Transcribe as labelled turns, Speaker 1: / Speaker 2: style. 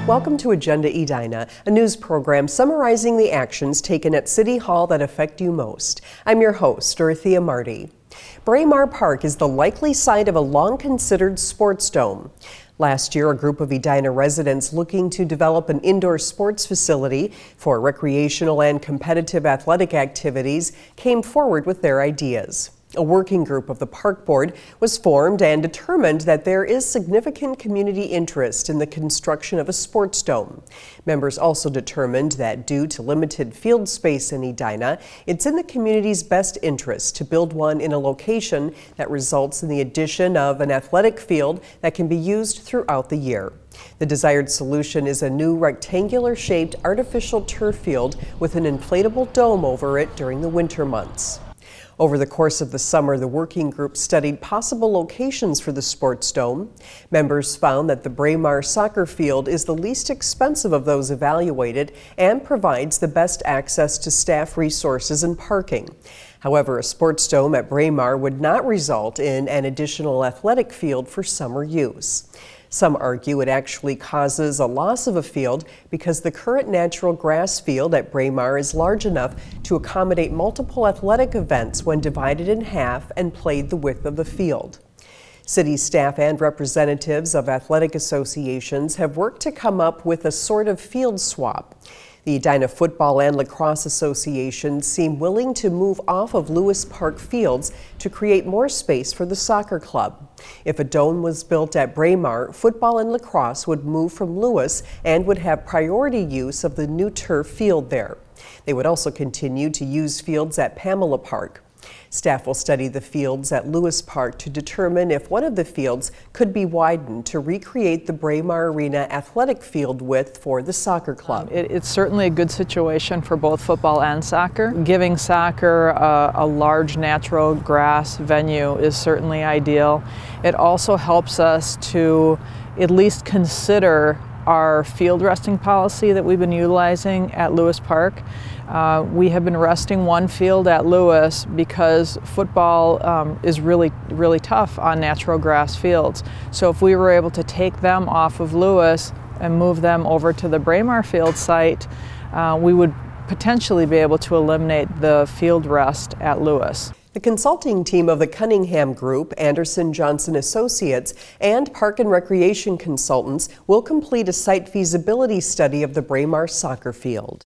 Speaker 1: Welcome to Agenda Edina, a news program summarizing the actions taken at City Hall that affect you most. I'm your host, Dorothea Marty. Braemar Park is the likely site of a long-considered sports dome. Last year, a group of Edina residents looking to develop an indoor sports facility for recreational and competitive athletic activities came forward with their ideas. A working group of the park board was formed and determined that there is significant community interest in the construction of a sports dome. Members also determined that due to limited field space in Edina, it's in the community's best interest to build one in a location that results in the addition of an athletic field that can be used throughout the year. The desired solution is a new rectangular-shaped artificial turf field with an inflatable dome over it during the winter months. Over the course of the summer, the working group studied possible locations for the sports dome. Members found that the Braemar soccer field is the least expensive of those evaluated and provides the best access to staff resources and parking. However, a sports dome at Braemar would not result in an additional athletic field for summer use. Some argue it actually causes a loss of a field because the current natural grass field at Braemar is large enough to accommodate multiple athletic events when divided in half and played the width of the field. City staff and representatives of athletic associations have worked to come up with a sort of field swap. The Edina Football and Lacrosse Associations seem willing to move off of Lewis Park fields to create more space for the soccer club. If a dome was built at Braemar, football and lacrosse would move from Lewis and would have priority use of the new turf field there. They would also continue to use fields at Pamela Park. Staff will study the fields at Lewis Park to determine if one of the fields could be widened to recreate the Braemar Arena athletic field width for the soccer club.
Speaker 2: It's certainly a good situation for both football and soccer. Giving soccer a large natural grass venue is certainly ideal. It also helps us to at least consider our field resting policy that we've been utilizing at Lewis Park. We have been resting one field at Lewis because football is really tough on natural grass fields. So if we were able to take them off of Lewis and move them over to the Braemar field site, we would potentially be able to eliminate the field rest at Lewis.
Speaker 1: The consulting team of the Cunningham Group, Anderson Johnson Associates, and Park and Recreation Consultants will complete a site feasibility study of the Braemar soccer field.